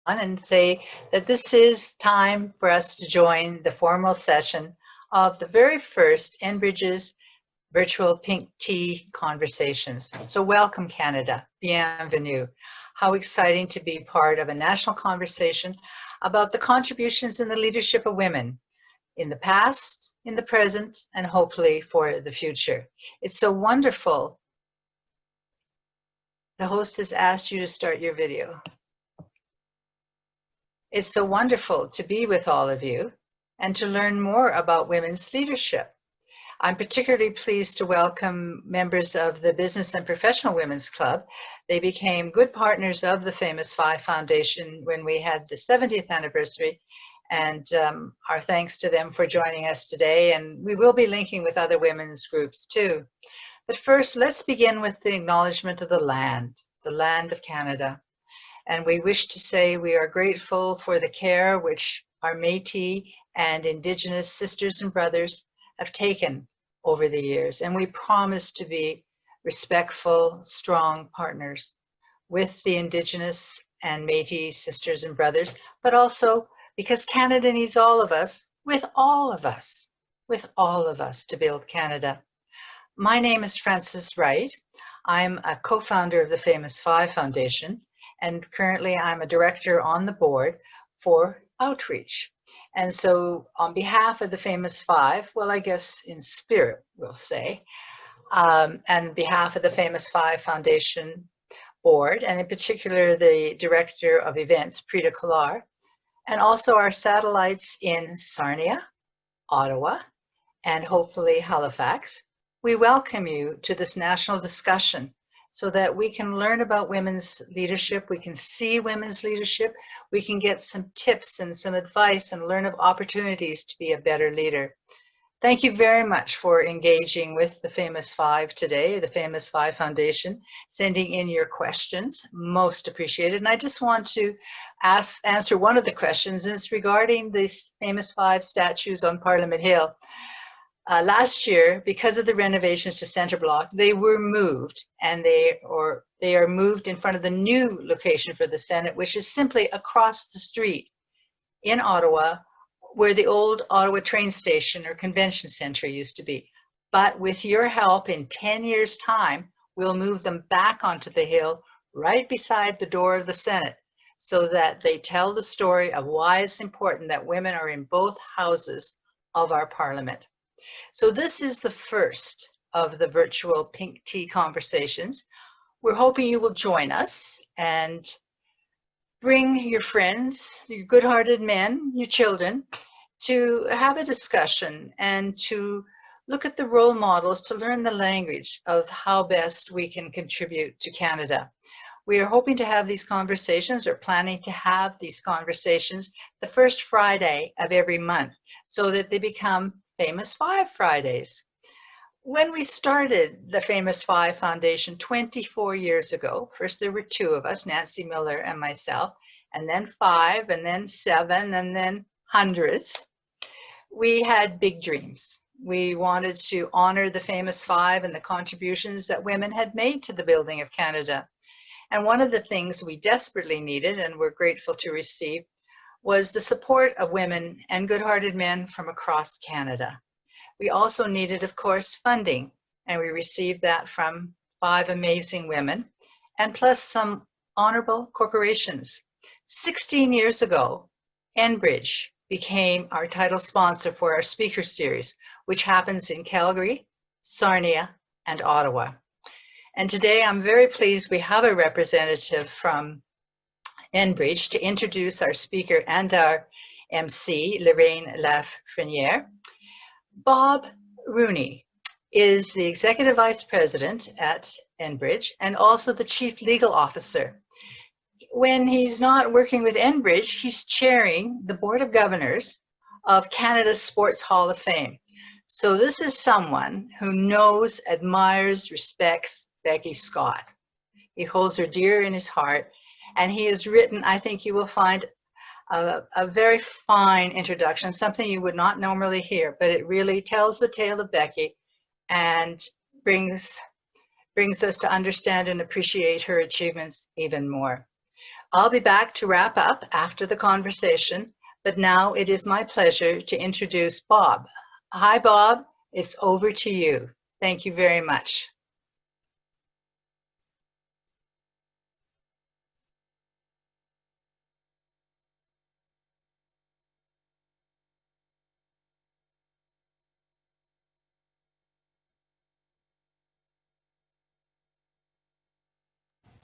and say that this is time for us to join the formal session of the very first Enbridge's virtual Pink Tea Conversations. So welcome, Canada. Bienvenue. How exciting to be part of a national conversation about the contributions in the leadership of women in the past, in the present, and hopefully for the future. It's so wonderful. The host has asked you to start your video. It's so wonderful to be with all of you and to learn more about women's leadership. I'm particularly pleased to welcome members of the Business and Professional Women's Club. They became good partners of the Famous Five Foundation when we had the 70th anniversary, and our thanks to them for joining us today. And we will be linking with other women's groups too. But first, let's begin with the acknowledgement of the land of Canada. And we wish to say we are grateful for the care which our Métis and Indigenous sisters and brothers have taken over the years. And we promise to be respectful, strong partners with the Indigenous and Métis sisters and brothers, but also because Canada needs all of us, with all of us to build Canada. My name is Frances Wright. I'm a co-founder of the Famous Five Foundation, and currently I'm a director on the board for outreach. And so on behalf of the Famous Five, well, I guess in spirit, we'll say, and behalf of the Famous Five Foundation board, and in particular the director of events, Prita Kolar, and also our satellites in Sarnia, Ottawa, and hopefully Halifax, we welcome you to this national discussion so that we can learn about women's leadership, we can see women's leadership, we can get some tips and some advice and learn of opportunities to be a better leader. Thank you very much for engaging with the Famous Five today, the Famous Five Foundation, sending in your questions, most appreciated. And I just want to answer one of the questions, and it's regarding these Famous Five statues on Parliament Hill. Last year, because of the renovations to Centre Block, they were moved, and they are moved in front of the new location for the Senate, which is simply across the street in Ottawa, where the old Ottawa train station or convention center used to be. But with your help, in 10 years' time, we'll move them back onto the hill right beside the door of the Senate, so that they tell the story of why it's important that women are in both houses of our Parliament. So this is the first of the virtual Pink Tea Conversations. We're hoping you will join us and bring your friends, your good-hearted men, your children, to have a discussion and to look at the role models, to learn the language of how best we can contribute to Canada. We are hoping to have these conversations, or planning to have these conversations, the first Friday of every month, so that they become Famous Five Fridays. When we started the Famous Five Foundation 24 years ago, first there were two of us, Nancy Miller and myself, and then five, and then seven, and then hundreds. We had big dreams. We wanted to honor the Famous Five and the contributions that women had made to the building of Canada. And one of the things we desperately needed, and we're grateful to receive, was the support of women and good-hearted men from across Canada. We also needed, of course, funding, and we received that from five amazing women, and plus some honorable corporations. 16 years ago, Enbridge became our title sponsor for our speaker series, which happens in Calgary, Sarnia, and Ottawa. And today I'm very pleased we have a representative from Enbridge to introduce our speaker and our MC, Lorraine Lafreniere. Bob Rooney is the Executive Vice President at Enbridge and also the Chief Legal Officer. When he's not working with Enbridge, he's chairing the Board of Governors of Canada's Sports Hall of Fame. So this is someone who knows, admires, respects Becky Scott. He holds her dear in his heart, and he has written, I think you will find, a very fine introduction, something you would not normally hear, but it really tells the tale of Becky and brings us to understand and appreciate her achievements even more. I'll be back to wrap up after the conversation, but now it is my pleasure to introduce Bob. Hi, Bob. It's over to you. Thank you very much.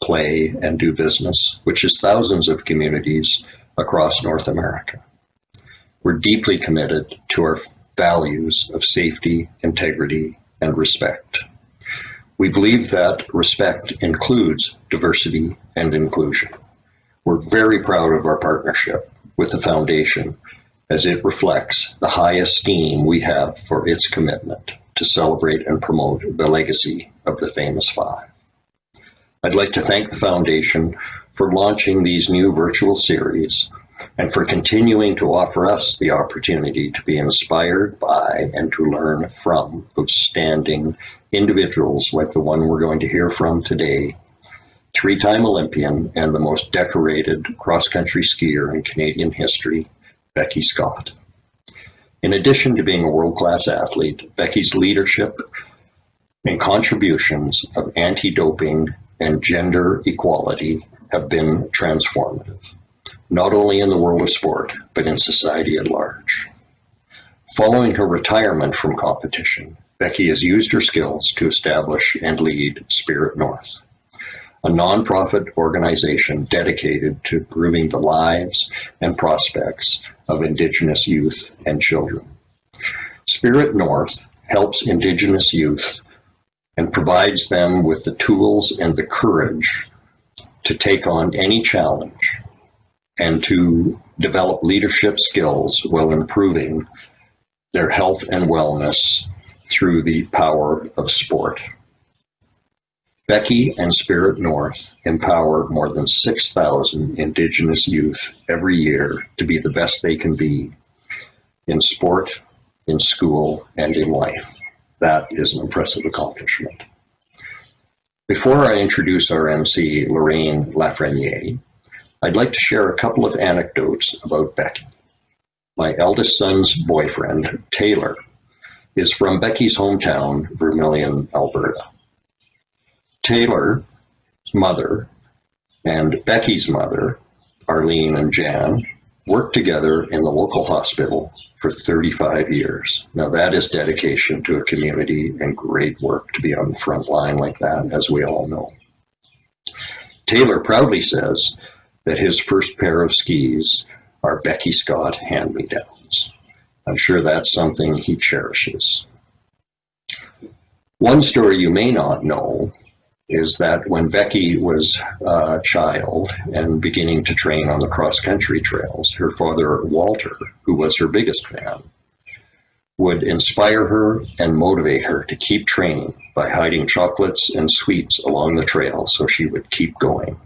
Play and do business, which is thousands of communities across North America. We're deeply committed to our values of safety, integrity, and respect. We believe that respect includes diversity and inclusion. We're very proud of our partnership with the Foundation as it reflects the high esteem we have for its commitment to celebrate and promote the legacy of the Famous Five. I'd like to thank the Foundation for launching these new virtual series and for continuing to offer us the opportunity to be inspired by and to learn from outstanding individuals like the one we're going to hear from today, three-time Olympian and the most decorated cross-country skier in Canadian history, Becky Scott. In addition to being a world-class athlete, Becky's leadership and contributions of anti-doping and gender equality have been transformative, not only in the world of sport, but in society at large. Following her retirement from competition, Becky has used her skills to establish and lead Spirit North, a nonprofit organization dedicated to improving the lives and prospects of Indigenous youth and children. Spirit North helps Indigenous youth and provides them with the tools and the courage to take on any challenge and to develop leadership skills while improving their health and wellness through the power of sport. Becky and Spirit North empower more than 6,000 Indigenous youth every year to be the best they can be in sport, in school, and in life. That is an impressive accomplishment. Before I introduce our MC, Lorraine Lafreniere, I'd like to share a couple of anecdotes about Becky. My eldest son's boyfriend, Taylor, is from Becky's hometown, Vermilion, Alberta. Taylor's mother and Becky's mother, Arlene and Jan, worked together in the local hospital for 35 years. Now that is dedication to a community and great work to be on the front line like that, as we all know. Taylor proudly says that his first pair of skis are Becky Scott hand-me-downs. I'm sure that's something he cherishes. One story you may not know is that when Becky was a child and beginning to train on the cross-country trails, her father, Walter, who was her biggest fan, would inspire her and motivate her to keep training by hiding chocolates and sweets along the trail so she would keep going.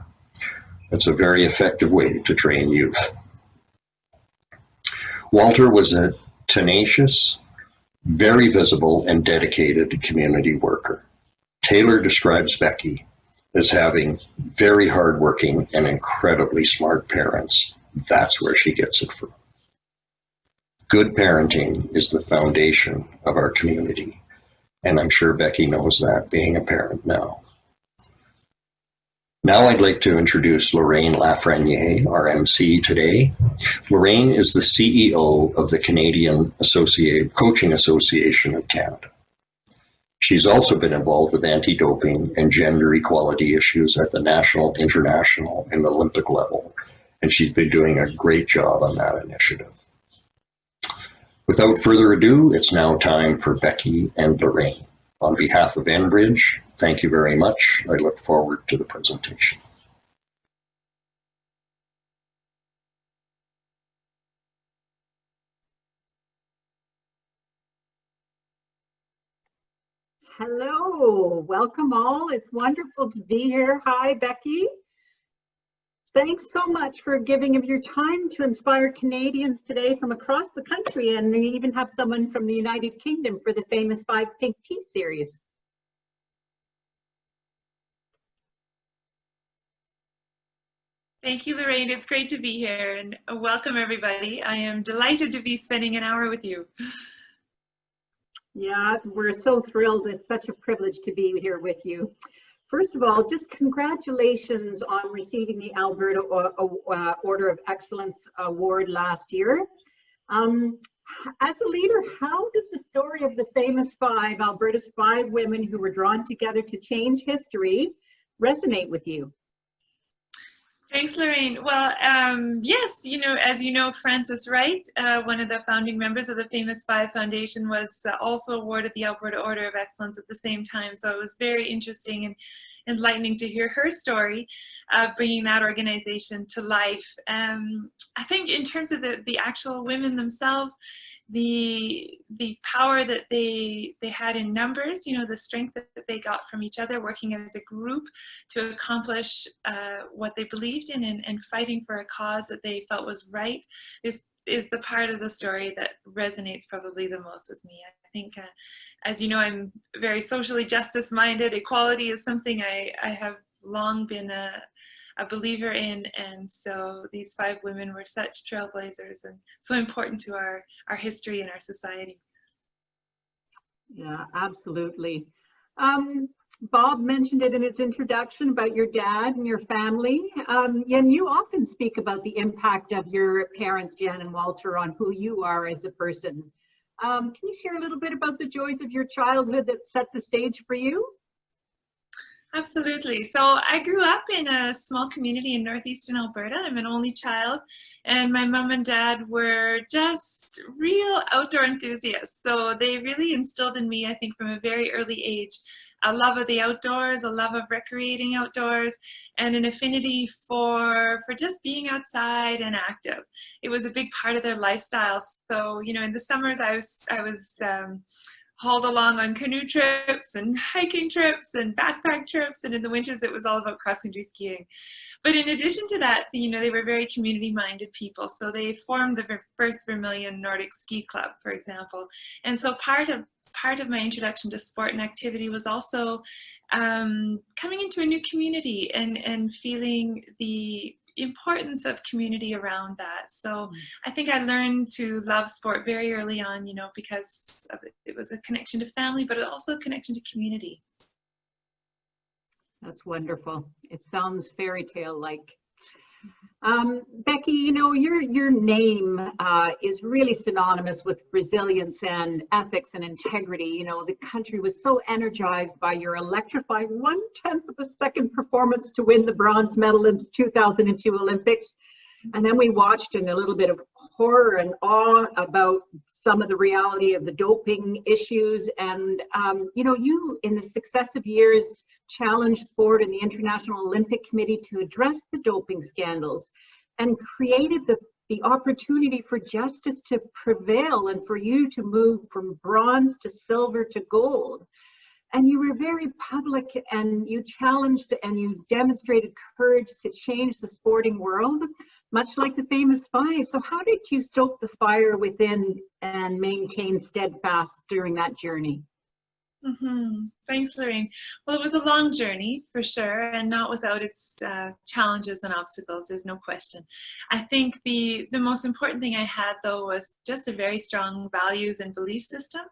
It's a very effective way to train youth. Walter was a tenacious, very visible and dedicated community worker. Taylor describes Becky as having very hardworking and incredibly smart parents. That's where she gets it from. Good parenting is the foundation of our community, and I'm sure Becky knows that, being a parent now. Now I'd like to introduce Lorraine Lafreniere, our MC today. Lorraine is the CEO of the Canadian Coaching Association of Canada. She's also been involved with anti-doping and gender equality issues at the national, international, and Olympic level, and she's been doing a great job on that initiative. Without further ado, it's now time for Becky and Lorraine. On behalf of Enbridge, thank you very much. I look forward to the presentation. Hello, welcome all. It's wonderful to be here. Hi, Becky. Thanks so much for giving of your time to inspire Canadians today from across the country, and we even have someone from the United Kingdom for the famous 5 Pink Tea series. Thank you, Lorraine. It's great to be here, and welcome everybody. I am delighted to be spending an hour with you. Yeah, we're so thrilled. It's such a privilege to be here with you. First of all, just congratulations on receiving the Alberta Order of Excellence Award last year. As a leader, how does the story of the famous five, Alberta's 5 women who were drawn together to change history, resonate with you? Thanks, Lorraine. Well, yes, you know, as you know, Frances Wright, one of the founding members of the Famous Five Foundation, was also awarded the Alberta Order of Excellence at the same time. So it was very interesting and enlightening to hear her story of bringing that organization to life. I think in terms of the actual women themselves, the power that they had in numbers, you know, the strength that they got from each other, working as a group to accomplish what they believed in and fighting for a cause that they felt was right, is the part of the story that resonates probably the most with me. I think, as you know, I'm very socially justice minded. Equality is something I have long been a believer in, and so these 5 women were such trailblazers and so important to our history and our society. Yeah, absolutely. Bob mentioned it in his introduction about your dad and your family. And you often speak about the impact of your parents, Jan and Walter, on who you are as a person. Can you share a little bit about the joys of your childhood that set the stage for you? Absolutely. So I grew up in a small community in northeastern Alberta. I'm an only child, and my mom and dad were just real outdoor enthusiasts. So they really instilled in me, I think, from a very early age, a love of the outdoors, a love of recreating outdoors, and an affinity for just being outside and active. It was a big part of their lifestyle. So, you know, in the summers I was hauled along on canoe trips and hiking trips and backpack trips, and in the winters it was all about cross-country skiing. But in addition to that, you know, they were very community-minded people, so they formed the first Vermilion Nordic Ski Club, for example. And so part of my introduction to sport and activity was also coming into a new community and feeling the importance of community around that. So I think I learned to love sport very early on, you know, because it was a connection to family, but also a connection to community. That's wonderful. It sounds fairy tale like. Becky, you know, your name is really synonymous with resilience and ethics and integrity. You know, the country was so energized by your electrifying 1/10 of a second performance to win the bronze medal in the 2002 Olympics. And then we watched in a little bit of horror and awe about some of the reality of the doping issues. And, you know, you in the successive years challenged sport and the International Olympic Committee to address the doping scandals and created the opportunity for justice to prevail and for you to move from bronze to silver to gold. And you were very public, and you challenged and you demonstrated courage to change the sporting world, much like the famous five. So how did you stoke the fire within and maintain steadfast during that journey? Thanks, Lorraine. Well, it was a long journey for sure, and not without its challenges and obstacles, there's no question. I think the most important thing I had, though, was just a very strong values and belief system,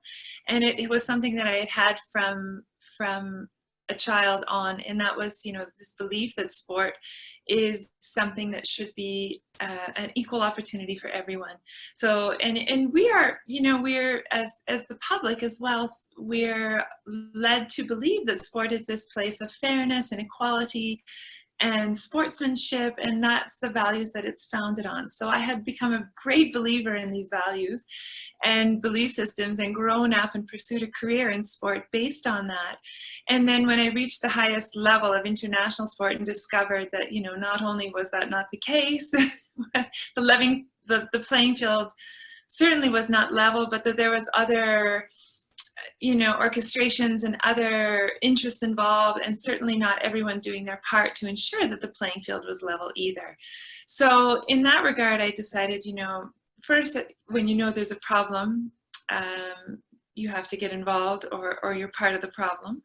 and it was something that I had from a child on, and that was, you know, this belief that sport is something that should be an equal opportunity for everyone. So, and we are, you know, we're as the public as well, we're led to believe that sport is this place of fairness and equality and sportsmanship, and that's the values that it's founded on. So I had become a great believer in these values and belief systems and grown up and pursued a career in sport based on that. And then when I reached the highest level of international sport and discovered that, you know, not only was that not the case, the playing field certainly was not level, but that there was other, you know, orchestrations and other interests involved, and certainly not everyone doing their part to ensure that the playing field was level either. So in that regard, I decided, you know, first, when you know there's a problem, you have to get involved, or you're part of the problem.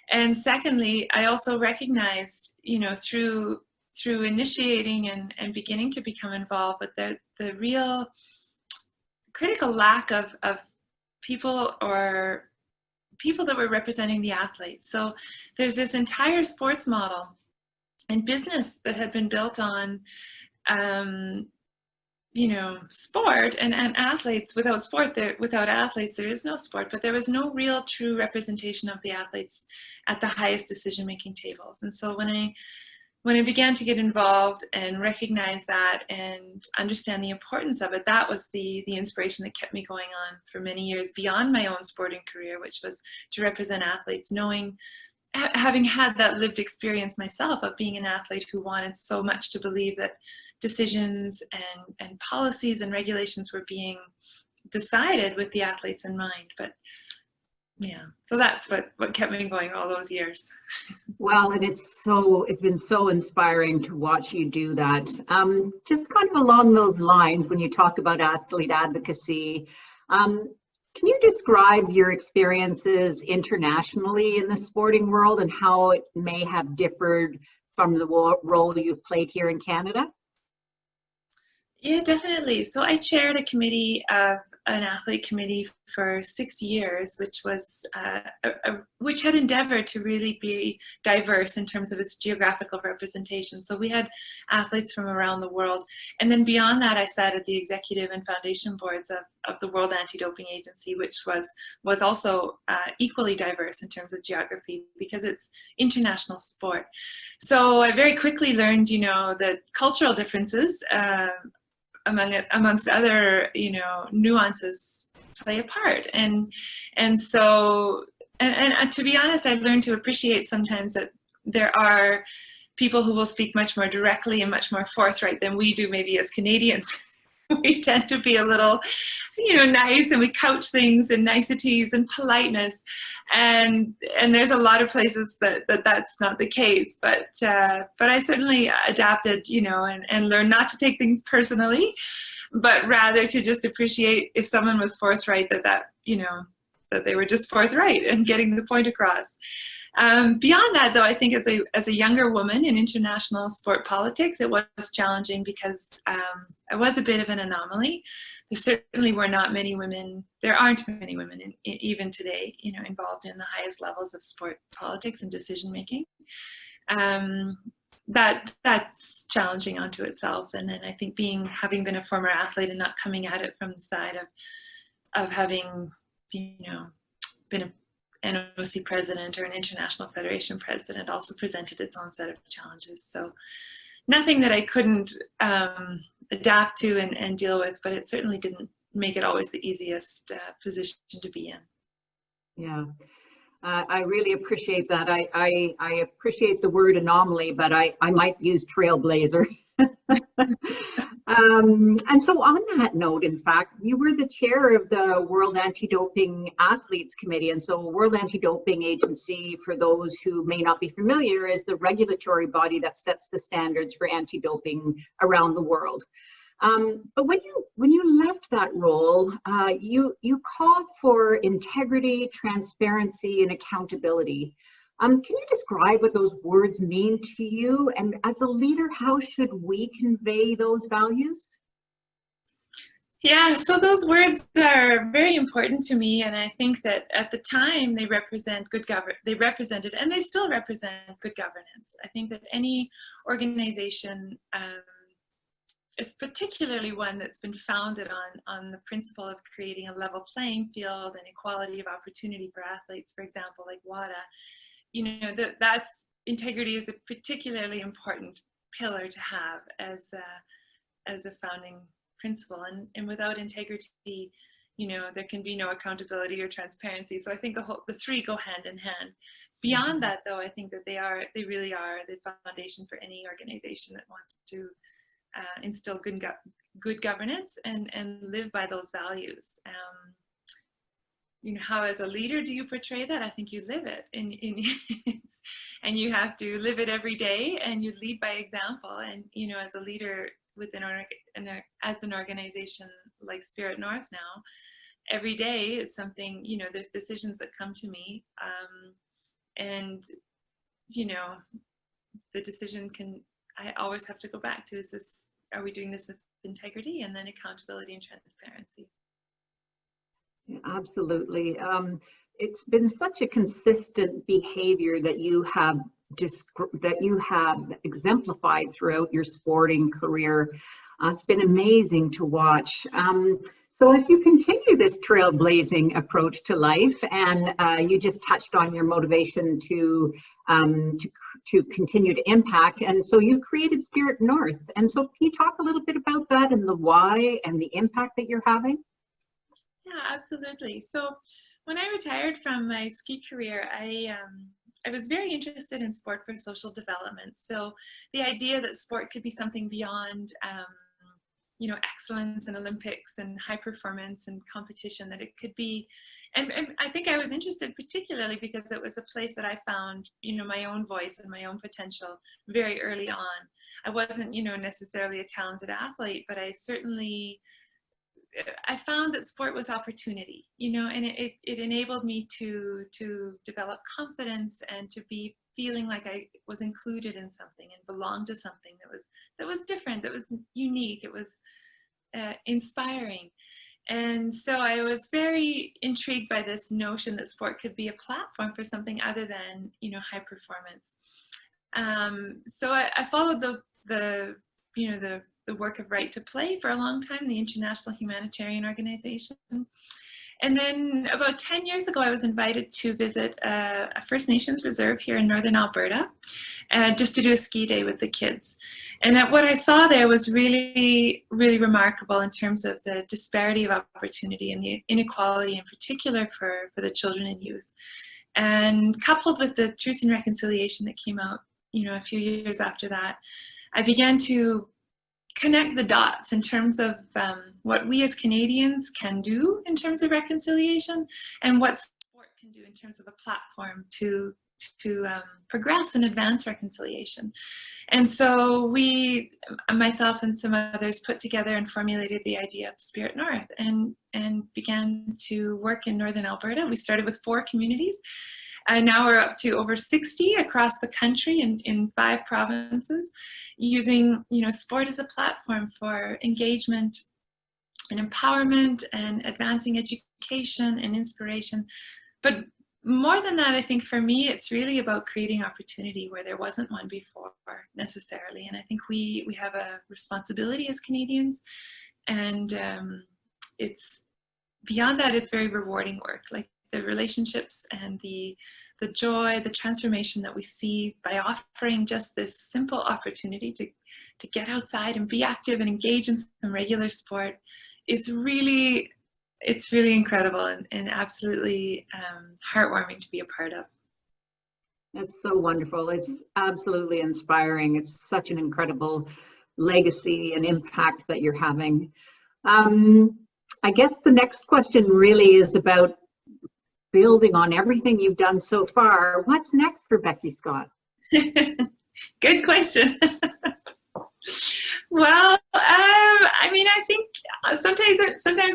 And secondly, I also recognized, you know, through through initiating and beginning to become involved with the real critical lack of people or people that were representing the athletes. So there's this entire sports model and business that had been built on sport and athletes. Without athletes, there is no sport, but there was no real true representation of the athletes at the highest decision-making tables. And so when I began to get involved and recognize that and understand the importance of it, that was the inspiration that kept me going on for many years beyond my own sporting career, which was to represent athletes, having had that lived experience myself of being an athlete who wanted so much to believe that decisions and policies and regulations were being decided with the athletes in mind. But yeah, so that's what kept me going all those years. Well, and it's been so inspiring to watch you do that. Just kind of along those lines, when you talk about athlete advocacy, can you describe your experiences internationally in the sporting world and how it may have differed from the role you've played here in Canada? Yeah, definitely. So I chaired a committee of an athlete committee for 6 years, which was which had endeavored to really be diverse in terms of its geographical representation. So we had athletes from around the world, and then beyond that, I sat at the executive and foundation boards of the World Anti-Doping Agency, which was also equally diverse in terms of geography because it's international sport. So I very quickly learned, the cultural differences. Amongst other, nuances play a part. And so to be honest, I've learned to appreciate sometimes that there are people who will speak much more directly and much more forthright than we do maybe as Canadians. We tend to be a little, nice, and we couch things in niceties and politeness. And there's a lot of places that's not the case. But I certainly adapted, and learned not to take things personally, but rather to just appreciate if someone was forthright that they were just forthright and getting the point across. Beyond that, though, I think as a younger woman in international sport politics, it was challenging because I was a bit of an anomaly. There certainly were not many women. There aren't many women, even today, involved in the highest levels of sport politics and decision making. That's challenging unto itself. And then I think having been a former athlete and not coming at it from the side of having been an NOC president or an international federation president also presented its own set of challenges. So nothing that I couldn't adapt to and deal with, but it certainly didn't make it always the easiest position to be in. Yeah, I really appreciate that. I appreciate the word anomaly, but I might use trailblazer. And so on that note, in fact, you were the chair of the World Anti-Doping Athletes Committee. And so World Anti-Doping Agency, for those who may not be familiar, is the regulatory body that sets the standards for anti-doping around the world. But when you left that role, you called for integrity, transparency, and accountability. Can you describe what those words mean to you? And as a leader, how should we convey those values? Yeah, so those words are very important to me, and I think that at the time they represented, and they still represent, good governance. I think that any organization, is particularly one that's been founded on the principle of creating a level playing field and equality of opportunity for athletes, for example, like WADA. That's integrity is a particularly important pillar to have as a founding principle, and without integrity, there can be no accountability or transparency. So I think the three go hand in hand. Beyond that, though, I think that they really are the foundation for any organization that wants to instill good governance and live by those values. How as a leader do you portray that? I think you live it, and you have to live it every day, and you lead by example. And as a leader as an organization like Spirit North now, every day is something. There's decisions that come to me, and the decision can I always have to go back to, are we doing this with integrity, and then accountability and transparency. Yeah, absolutely. It's been such a consistent behavior that you have exemplified throughout your sporting career. It's been amazing to watch. So as you continue this trailblazing approach to life, and you just touched on your motivation to continue to impact, and so you created Spirit North. And so can you talk a little bit about that and the why and the impact that you're having? Yeah, absolutely. So when I retired from my ski career, I was very interested in sport for social development. So the idea that sport could be something beyond excellence and Olympics and high performance and competition, that it could be, and I think I was interested particularly because it was a place that I found, my own voice and my own potential very early on. I wasn't, necessarily a talented athlete, but I found that sport was opportunity, and it enabled me to develop confidence and to be feeling like I was included in something and belonged to something that was different, that was unique, it was inspiring. And so I was very intrigued by this notion that sport could be a platform for something other than, high performance. So I followed the work of Right to Play for a long time, the international humanitarian organization. And then about 10 years ago, I was invited to visit a First Nations reserve here in northern Alberta, just to do a ski day with the kids. And what I saw there was really, really remarkable in terms of the disparity of opportunity and the inequality in particular for the children and youth. And coupled with the Truth and Reconciliation that came out, a few years after that, I began to connect the dots in terms of what we as Canadians can do in terms of reconciliation, and what sport can do in terms of a platform to progress and advance reconciliation. And so myself and some others, put together and formulated the idea of Spirit North and began to work in northern Alberta. We started with 4 communities. Now we're up to over 60 across the country in 5 provinces, using sport as a platform for engagement and empowerment and advancing education and inspiration. But more than that, I think for me, it's really about creating opportunity where there wasn't one before necessarily. And I think we have a responsibility as Canadians, and it's beyond that, it's very rewarding work. Like the relationships and the joy, the transformation that we see by offering just this simple opportunity to get outside and be active and engage in some regular sport is really, it's really incredible and absolutely heartwarming to be a part of. That's so wonderful. It's absolutely inspiring. It's such an incredible legacy and impact that you're having. I guess the next question really is about building on everything you've done so far. What's next for Becky Scott? Good question. Well, I mean, I think sometimes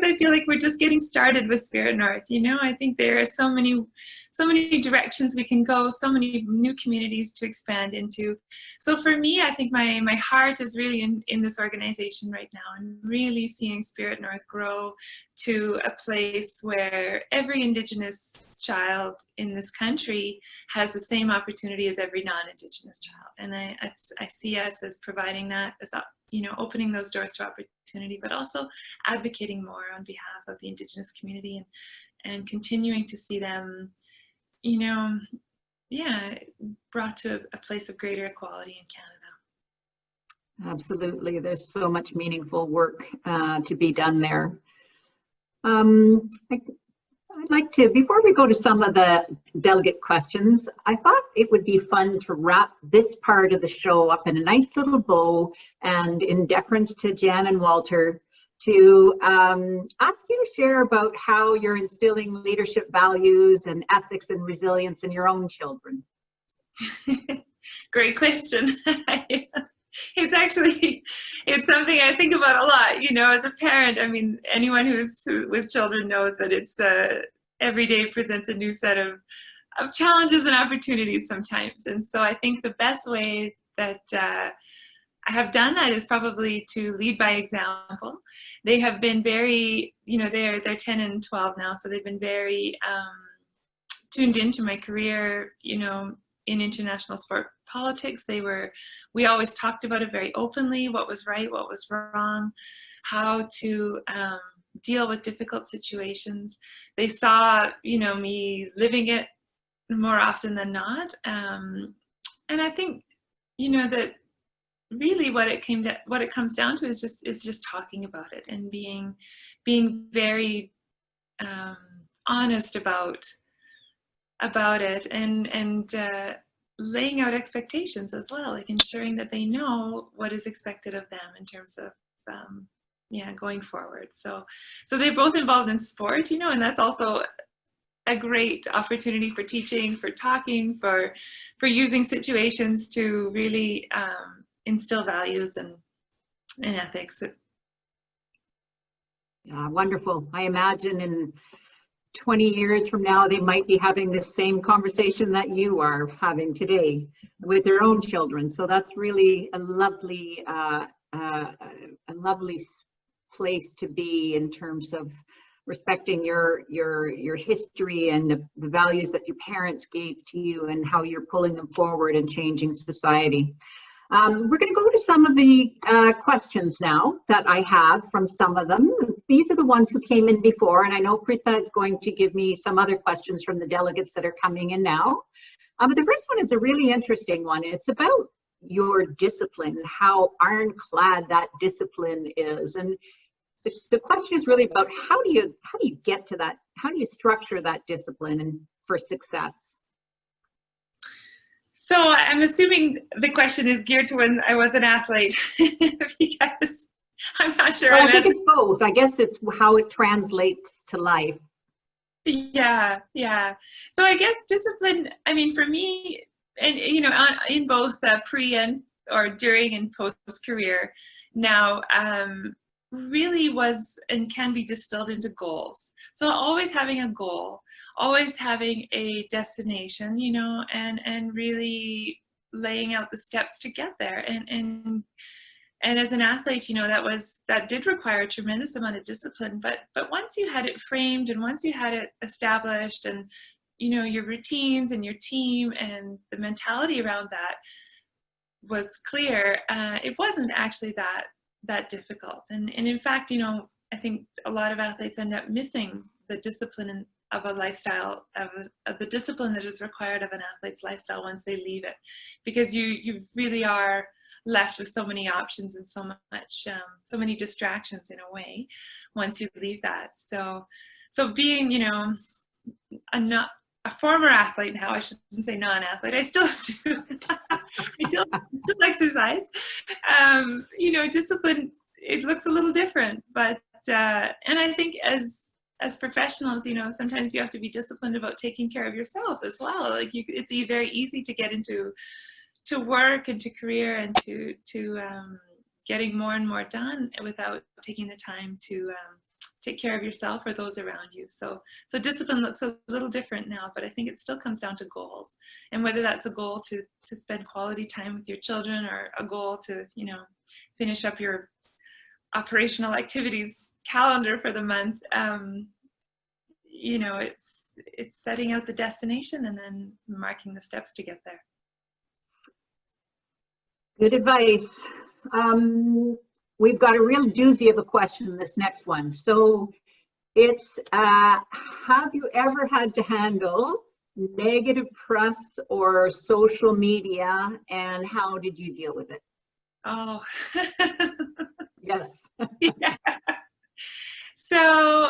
I feel like we're just getting started with Spirit North. I think there are so many directions we can go, so many new communities to expand into. So for me, I think my heart is really in this organization right now, and really seeing Spirit North grow to a place where every Indigenous child in this country has the same opportunity as every non-Indigenous child. And I see us as providing that, as opening those doors to opportunity, but also advocating more on behalf of the Indigenous community and continuing to see them, brought to a place of greater equality in Canada. Absolutely. There's so much meaningful work to be done there. I'd like to, before we go to some of the delegate questions, I thought it would be fun to wrap this part of the show up in a nice little bow, and in deference to Jan and Walter, to ask you to share about how you're instilling leadership values and ethics and resilience in your own children. Great question. It's something I think about a lot, as a parent. I mean, anyone who's with children knows that it's every day presents a new set of challenges and opportunities sometimes. And so I think the best way that have done that is probably to lead by example. They have been very, they're 10 and 12 now, so they've been very tuned into my career, in international sport politics. We always talked about it very openly, what was right, what was wrong, how to deal with difficult situations. They saw, me living it more often than not. And I think, that really what it comes down to is just talking about it and being very honest about it, and laying out expectations as well, like ensuring that they know what is expected of them in terms of going forward. So they're both involved in sport, and that's also a great opportunity for teaching, for talking, for using situations to really instill values and ethics. Yeah, wonderful. I imagine in 20 years from now, they might be having the same conversation that you are having today with their own children. So that's really a lovely place to be in terms of respecting your history and the values that your parents gave to you and how you're pulling them forward and changing society. We're going to go to some of the questions now that I have from some of them. These are the ones who came in before, and I know Pritha is going to give me some other questions from the delegates that are coming in now. But the first one is a really interesting one. It's about your discipline, how ironclad that discipline is. And the question is really about how do you get to that? How do you structure that discipline and for success? So I'm assuming the question is geared to when I was an athlete, because I'm not sure. Well, I think it's both. I guess it's how it translates to life. Yeah. So I guess discipline, I mean, for me, and in both pre and or during and post career now, really was and can be distilled into goals. So always having a goal, always having a destination, and really laying out the steps to get there. And as an athlete, that did require a tremendous amount of discipline, but once you had it framed and once you had it established, and your routines and your team and the mentality around that was clear, it wasn't actually that difficult. And in fact, I think a lot of athletes end up missing the discipline of a lifestyle, of the discipline that is required of an athlete's lifestyle once they leave it, because you really are left with so many options and so many distractions in a way once you leave that. So being, a former athlete now, I shouldn't say non-athlete, I still do. I still exercise. Discipline, it looks a little different, but and I think as professionals, sometimes you have to be disciplined about taking care of yourself as well. Like it's very easy to get into work and to career and to getting more and more done without taking the time to take care of yourself or those around you. So discipline looks a little different now, but I think it still comes down to goals, and whether that's a goal to spend quality time with your children, or a goal to finish up your operational activities calendar for the month. It's setting out the destination and then marking the steps to get there. Good advice. We've got a real doozy of a question, this next one. So it's, have you ever had to handle negative press or social media, and how did you deal with it? Oh. Yes. Yeah. So,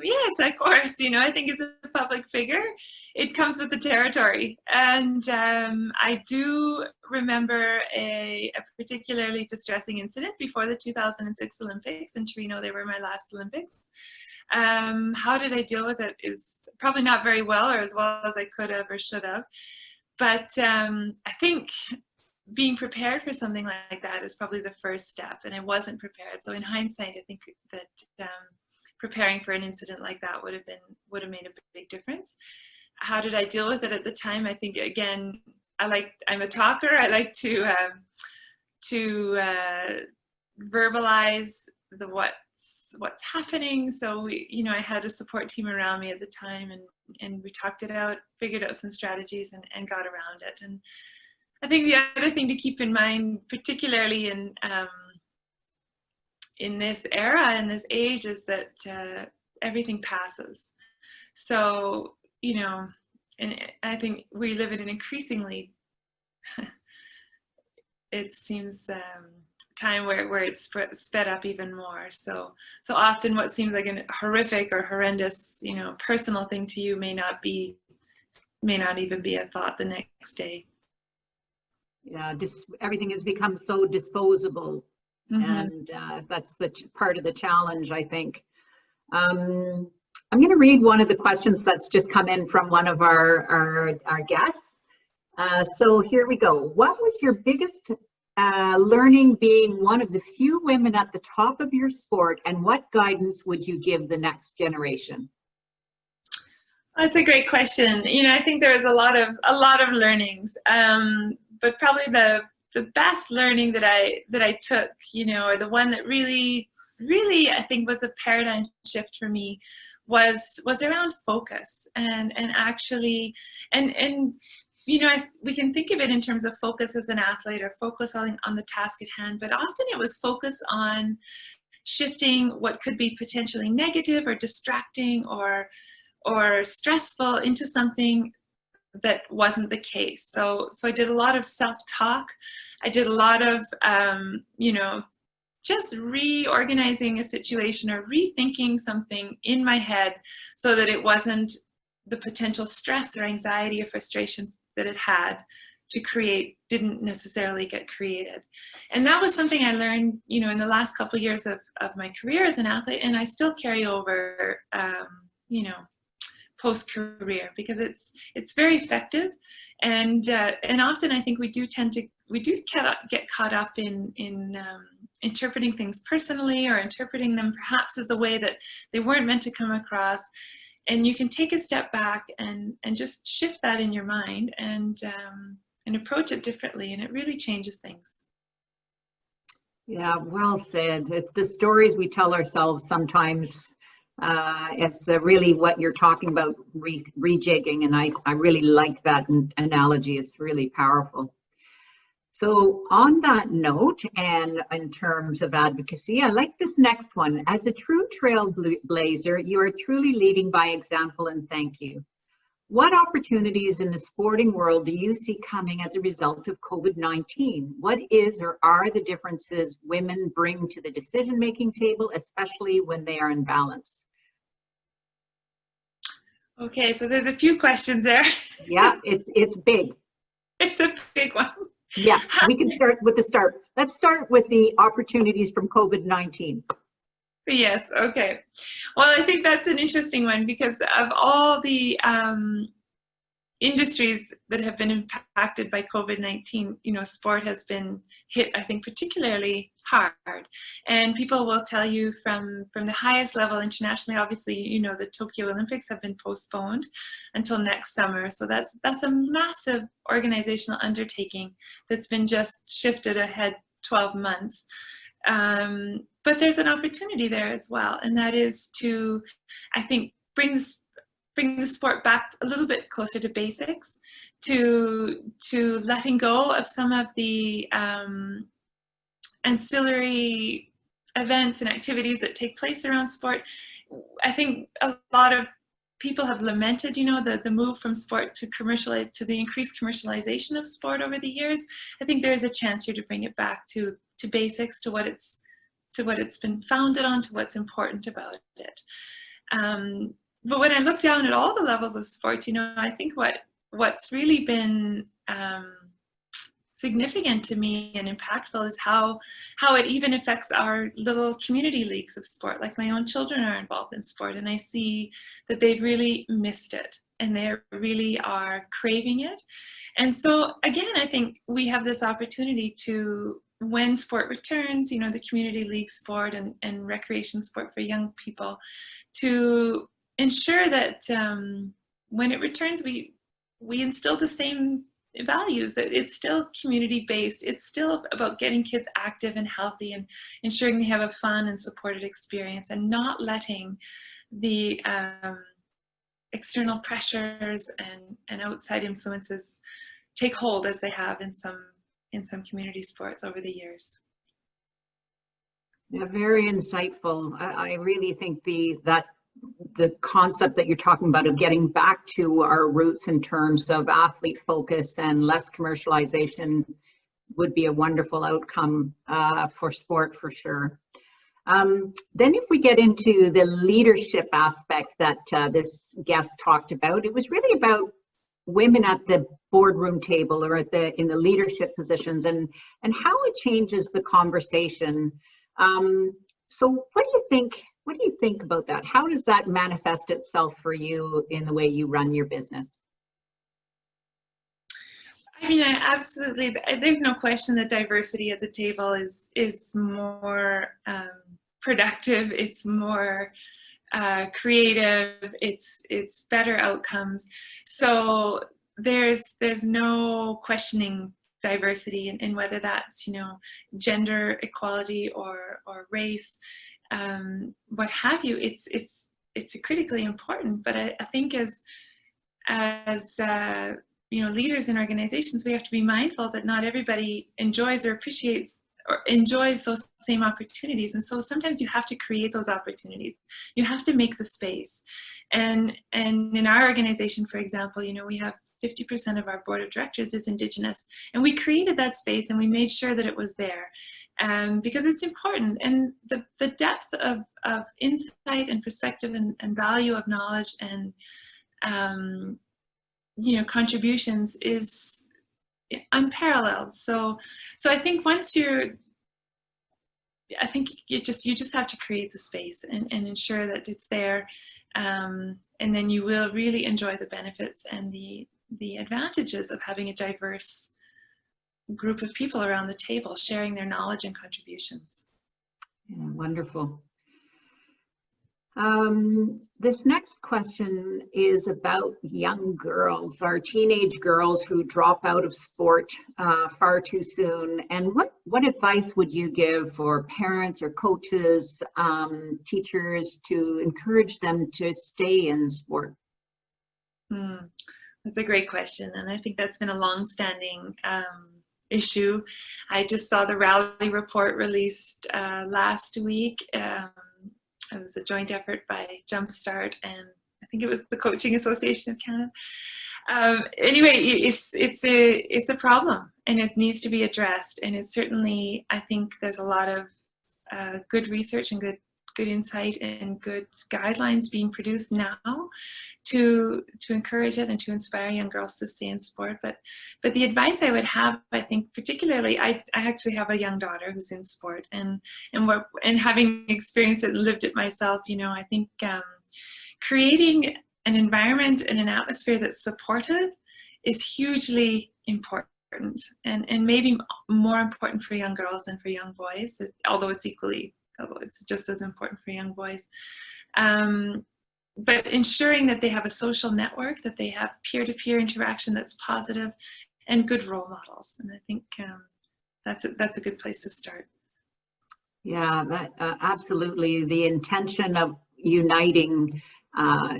yes, of course, I think as a public figure, it comes with the territory. And I do remember a particularly distressing incident before the 2006 Olympics in Torino. They were my last Olympics. How did I deal with it is probably not very well, or as well as I could have or should have. But I think being prepared for something like that is probably the first step, and I wasn't prepared. So in hindsight, I think that preparing for an incident like that would have made a big difference. How did I deal with it at the time? I think, again, I'm a talker. I like to verbalize what's happening. So I had a support team around me at the time, and we talked it out, figured out some strategies, and got around it. And I think the other thing to keep in mind, particularly in this era, in this age, is that everything passes. So, and I think we live in an increasingly, it seems, time where it's sped up even more. So often what seems like a horrific or horrendous, personal thing to you may not even be a thought the next day. Yeah, everything has become so disposable. Mm-hmm. And that's the part of the challenge, I think. I'm going to read one of the questions that's just come in from one of our guests. So here we go. What was your biggest learning being one of the few women at the top of your sport, and what guidance would you give the next generation? That's a great question. I think there was a lot of learnings, but probably the best learning that I took, or the one that really I think was a paradigm shift for me, was around focus and actually we can think of it in terms of focus as an athlete, or focus on the task at hand, but often it was focus on shifting what could be potentially negative or distracting or stressful into something that wasn't the case. So I did a lot of self-talk. I did a lot of, just reorganizing a situation or rethinking something in my head so that it wasn't the potential stress or anxiety or frustration that it had to create didn't necessarily get created. And that was something I learned, in the last couple of years of my career as an athlete, and I still carry over, post-career, because it's very effective, and often I think we do get caught up in interpreting things personally, or interpreting them perhaps as a way that they weren't meant to come across. And you can take a step back and just shift that in your mind and approach it differently, and it really changes things. Yeah, well said. It's the stories we tell ourselves sometimes. It's really what you're talking about, rejigging, and I really like that analogy. It's really powerful. So on that note, and in terms of advocacy, I like this next one. As a true trailblazer, you are truly leading by example, and thank you. What opportunities in the sporting world do you see coming as a result of COVID-19? What is or are the differences women bring to the decision-making table, especially when they are in balance? Okay, so there's a few questions there. Yeah, it's big. It's a big one. Yeah, we can start with the start. Let's start with the opportunities from COVID-19. Yes, okay. Well, I think that's an interesting one, because of all the industries that have been impacted by COVID-19, sport has been hit, I think, particularly hard. And people will tell you from the highest level internationally, obviously, the Tokyo Olympics have been postponed until next summer. So that's a massive organizational undertaking that's been just shifted ahead 12 months. But there's an opportunity there as well, and that is to, I think, bring the sport back a little bit closer to basics, to letting go of some of the ancillary events and activities that take place around sport. I think a lot of people have lamented, the move from sport to the increased commercialization of sport over the years. I think there is a chance here to bring it back to basics, to what it's been founded on, to what's important about it. But when I look down at all the levels of sport, I think what's really been significant to me and impactful is how it even affects our little community leagues of sport. Like, my own children are involved in sport, and I see that they've really missed it, and they really are craving it. And so again, I think we have this opportunity to, when sport returns, the community league sport and recreation sport for young people, to ensure that when it returns, we instill the same values. It's still community-based. It's still about getting kids active and healthy and ensuring they have a fun and supported experience, and not letting the external pressures and outside influences take hold as they have in some community sports over the years. Yeah, very insightful. I really think the concept that you're talking about of getting back to our roots in terms of athlete focus and less commercialization would be a wonderful outcome for sport, for sure. Then if we get into the leadership aspect that this guest talked about, it was really about women at the boardroom table or in the leadership positions, and how it changes the conversation. So what do you think about that? How does that manifest itself for you in the way you run your business? I mean, absolutely. There's no question that diversity at the table is more productive. It's more creative. It's better outcomes. So there's no questioning diversity, and whether that's, you know, gender equality or race, what have you. It's critically important. But I think as you know, leaders in organizations, we have to be mindful that not everybody enjoys or appreciates or enjoys those same opportunities. And so sometimes you have to create those opportunities. You have to make the space. And in our organization, for example, you know, we have 50% of our board of directors is Indigenous, and we created that space and we made sure that it was there, because it's important. And the depth of insight and perspective and value of knowledge and you know, contributions is unparalleled. So I think once you just have to create the space and ensure that it's there, and then you will really enjoy the benefits and the advantages of having a diverse group of people around the table sharing their knowledge and contributions. Yeah, wonderful. This next question is about young girls, our teenage girls who drop out of sport far too soon. And what advice would you give for parents or coaches, teachers, to encourage them to stay in sport? That's a great question, and I think that's been a long-standing issue. I just saw the Rally report released last week. It was a joint effort by Jumpstart and I think it was the Coaching Association of Canada. Anyway, it's a problem and it needs to be addressed. And it's certainly, I think there's a lot of good research and good insight and good guidelines being produced now to encourage it and to inspire young girls to stay in sport. But the advice I would have, I think particularly, I actually have a young daughter who's in sport, and having experienced it and lived it myself, you know, I think creating an environment and an atmosphere that's supportive is hugely important. And maybe more important for young girls than for young boys, although it's just as important for young boys. But ensuring that they have a social network, that they have peer-to-peer interaction that's positive, and good role models. And I think that's a good place to start. Yeah, that absolutely. The intention of uniting,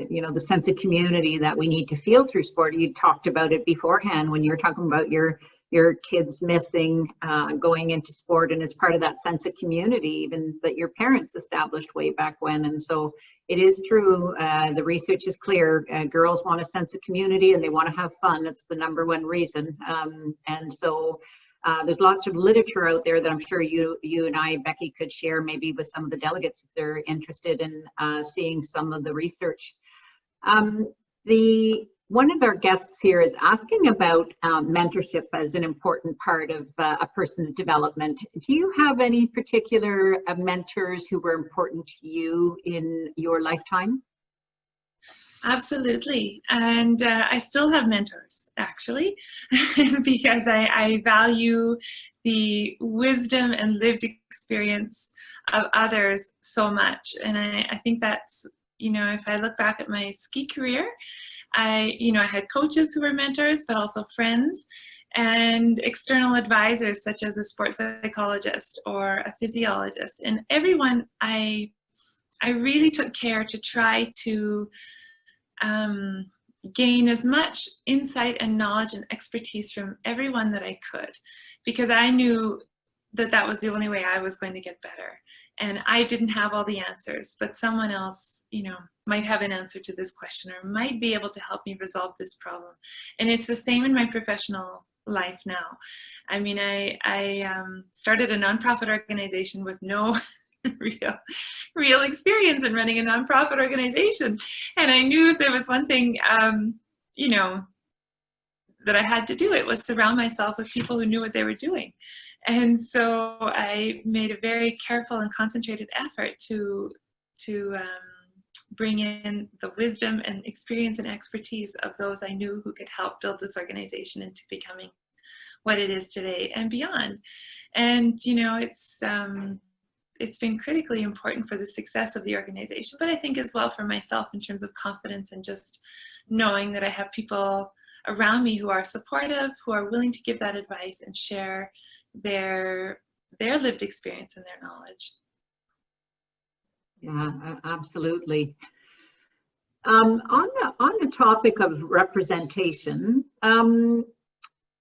you know, the sense of community that we need to feel through sport. You talked about it beforehand when you were talking about your kids missing going into sport, and it's part of that sense of community even that your parents established way back when. And so it is true, the research is clear, girls want a sense of community and they want to have fun. It's the #1 reason. And so there's lots of literature out there that I'm sure you and I, Becky, could share maybe with some of the delegates if they're interested in seeing some of the research. One of our guests here is asking about mentorship as an important part of a person's development. Do you have any particular mentors who were important to you in your lifetime? Absolutely. And I still have mentors, actually, because I value the wisdom and lived experience of others so much. And I think that's if I look back at my ski career, I had coaches who were mentors, but also friends and external advisors such as a sports psychologist or a physiologist. And everyone, I really took care to try to gain as much insight and knowledge and expertise from everyone that I could, because I knew that that was the only way I was going to get better. And I didn't have all the answers, but someone else, might have an answer to this question or might be able to help me resolve this problem. And it's the same in my professional life now. I mean, I started a nonprofit organization with no real experience in running a nonprofit organization. And I knew if there was one thing, that I had to do, it was surround myself with people who knew what they were doing. And so I made a very careful and concentrated effort to bring in the wisdom and experience and expertise of those I knew who could help build this organization into becoming what it is today and beyond. And it's been critically important for the success of the organization, but I think as well for myself in terms of confidence and just knowing that I have people around me who are supportive, who are willing to give that advice and share their lived experience and their knowledge. Yeah, absolutely. On the topic of representation,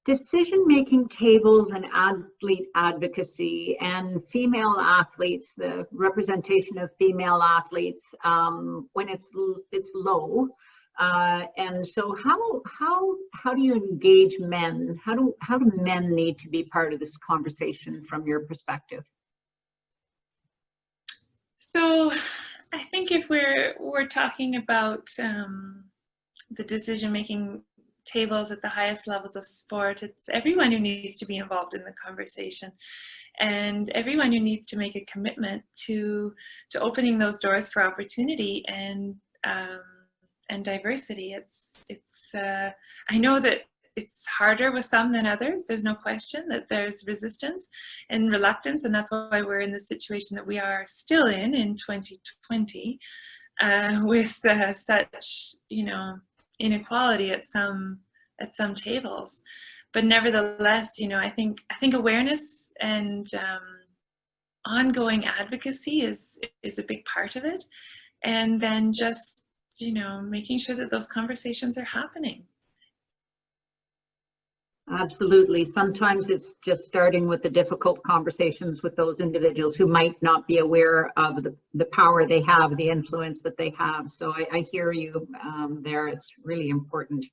decision-making tables and athlete advocacy and female athletes, the representation of female athletes when it's low. And so how do you engage men? How do men need to be part of this conversation from your perspective? So I think if we're talking about the decision-making tables at the highest levels of sport, it's everyone who needs to be involved in the conversation and everyone who needs to make a commitment to opening those doors for opportunity and diversity. It's I know that it's harder with some than others. There's no question that there's resistance and reluctance, and that's why we're in the situation that we are still in 2020 with such inequality at some tables. But nevertheless, I think awareness and ongoing advocacy is a big part of it, and then just making sure that those conversations are happening. Absolutely. Sometimes it's just starting with the difficult conversations with those individuals who might not be aware of the power they have, the influence that they have. So I hear you there. It's really important.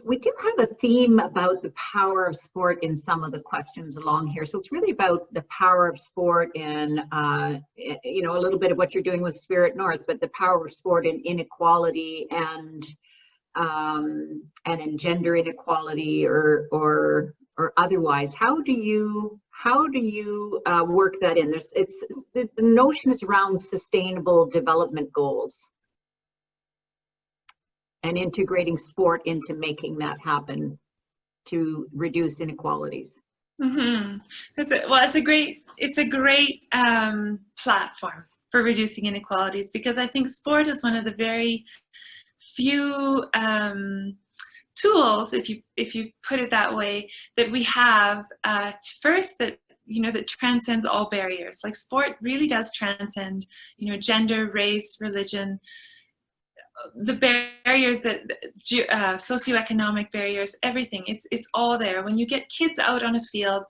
We do have a theme about the power of sport in some of the questions along here. So it's really about the power of sport and, a little bit of what you're doing with Spirit North, but the power of sport in inequality and in gender inequality or otherwise. How do you work that in? The notion is around sustainable development goals and integrating sport into making that happen to reduce inequalities. Mm-hmm. It's a great platform for reducing inequalities, because I think sport is one of the very few tools, if you put it that way, that we have first that transcends all barriers. Like sport really does transcend gender, race, religion, the barriers that socioeconomic barriers, everything. It's all there. When you get kids out on a field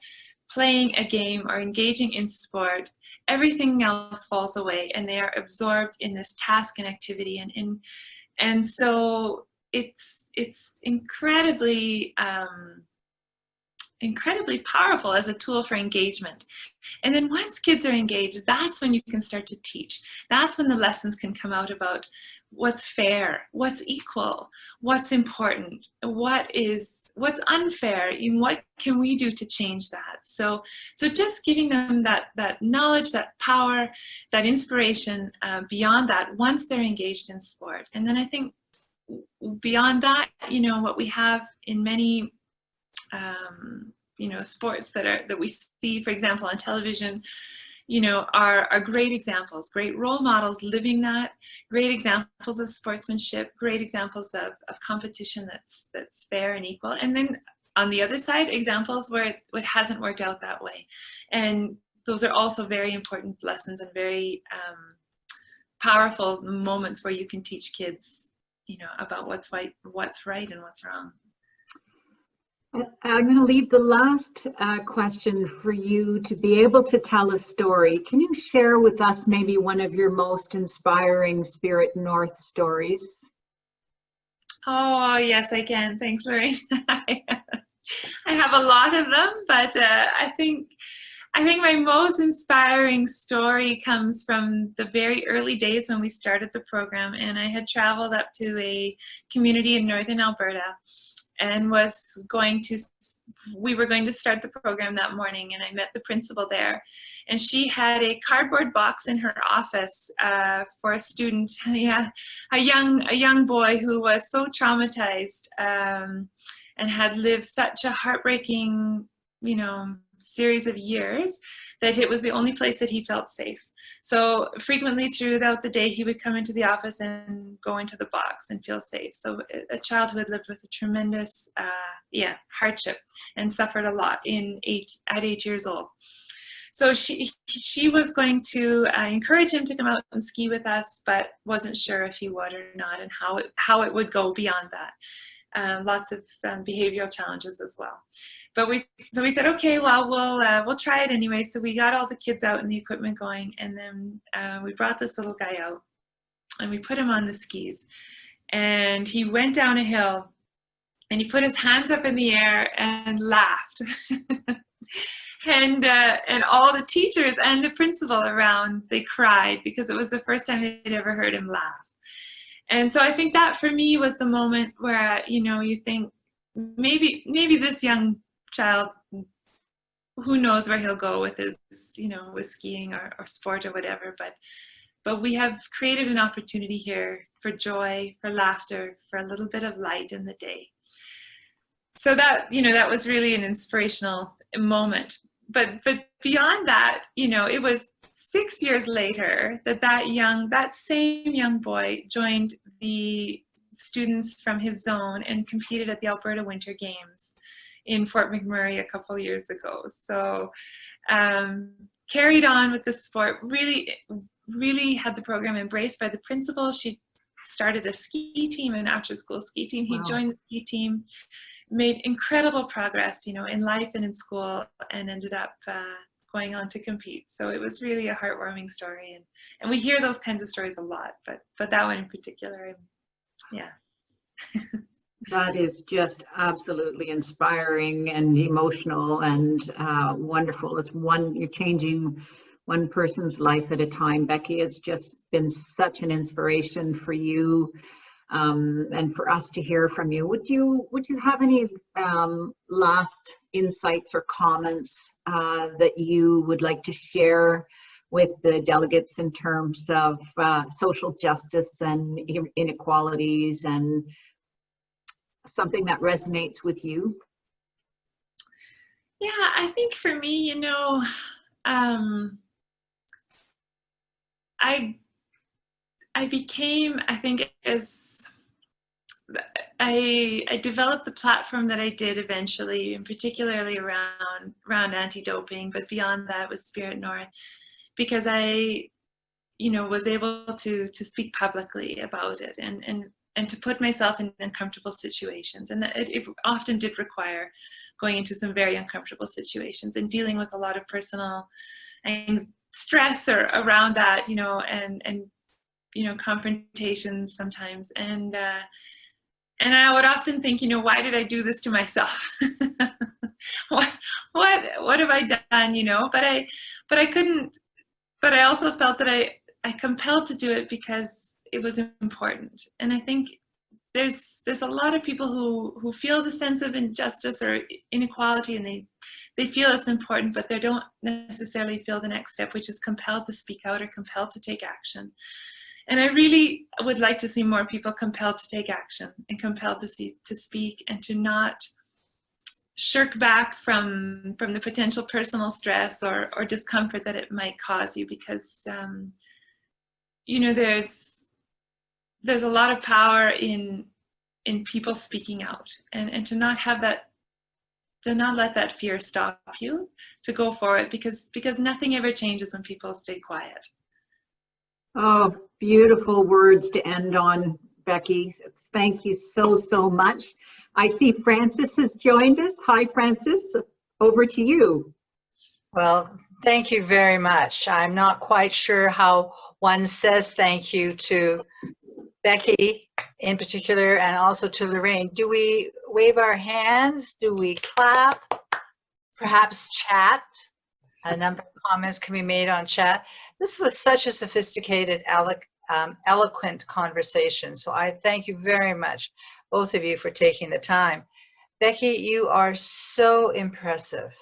playing a game or engaging in sport, everything else falls away and they are absorbed in this task and activity, and so it's incredibly powerful as a tool for engagement. And then once kids are engaged, that's when you can start to teach. That's when the lessons can come out about what's fair, what's equal, what's important, what's unfair, and what can we do to change that. So just giving them that knowledge, that power, that inspiration beyond that once they're engaged in sport. And then I think beyond that, what we have in many sports that we see, for example, on television, you know, are great examples, great role models living that, great examples of sportsmanship, great examples of competition that's fair and equal. And then on the other side, examples where it hasn't worked out that way. And those are also very important lessons and very powerful moments where you can teach kids, you know, about what's right and what's wrong. I'm going to leave the last question for you to be able to tell a story. Can you share with us maybe one of your most inspiring Spirit North stories? Oh, yes, I can. Thanks, Lorraine. I have a lot of them, but I think my most inspiring story comes from the very early days when we started the program, and I had traveled up to a community in northern Alberta and we were going to start the program that morning, and I met the principal there, and she had a cardboard box in her office for a student, yeah, a young boy who was so traumatized and had lived such a heartbreaking, you know, series of years that it was the only place that he felt safe. So frequently throughout the day he would come into the office and go into the box and feel safe. So a child who had lived with a tremendous hardship and suffered a lot at 8 years old. So she was going to encourage him to come out and ski with us, but wasn't sure if he would or not, and how it would go beyond that. Lots of behavioral challenges as well. But we said, okay, well, we'll try it anyway. So we got all the kids out and the equipment going, and then we brought this little guy out and we put him on the skis, and he went down a hill and he put his hands up in the air and laughed. And all the teachers and the principal around, they cried because it was the first time they'd ever heard him laugh. And so I think that for me was the moment where, you know, you think maybe this young child, who knows where he'll go with his, you know, with skiing or sport or whatever, but we have created an opportunity here for joy, for laughter, for a little bit of light in the day. So that, you know, that was really an inspirational moment. But beyond that, you know, it was 6 years later that same young boy joined the students from his zone and competed at the Alberta Winter Games in Fort McMurray a couple years ago. So carried on with the sport, really had the program embraced by the principal. She started a ski team, an after-school ski team. He joined the ski team, made incredible progress, you know, in life and in school, and ended up going on to compete. So it was really a heartwarming story, and we hear those kinds of stories a lot, but that one in particular, yeah. That is just absolutely inspiring and emotional and wonderful. You're changing one person's life at a time, Becky. It's just been such an inspiration for you and for us to hear from you. Would you have any last insights or comments that you would like to share with the delegates in terms of social justice and inequalities, and something that resonates with you? Yeah, I think for me, you know, I became, I think, as I developed the platform that I did eventually, and particularly around anti-doping, but beyond that was Spirit North, because I, you know, was able to speak publicly about it and to put myself in uncomfortable situations. And it often did require going into some very uncomfortable situations and dealing with a lot of personal stress around that, you know, and you know, confrontations sometimes. And I would often think, you know, why did I do this to myself? what have I done, you know? But I couldn't, but I also felt that I compelled to do it because it was important. And I think there's a lot of people who feel the sense of injustice or inequality, and they feel it's important, but they don't necessarily feel the next step, which is compelled to speak out or compelled to take action. And I really would like to see more people compelled to take action and compelled to speak, and to not shirk back from the potential personal stress or discomfort that it might cause you, because you know, there's a lot of power in people speaking out, and to not have that, to not let that fear stop you, to go for it, because nothing ever changes when people stay quiet. Oh, beautiful words to end on, Becky. Thank you so much. I see Frances has joined us. Hi, Frances. Over to you. Well, thank you very much. I'm not quite sure how one says thank you to Becky in particular, and also to Lorraine. Do we wave our hands? Do we clap? Perhaps chat? A number of comments can be made on chat. This was such a sophisticated, eloquent conversation. So I thank you very much, both of you, for taking the time. Becky, you are so impressive.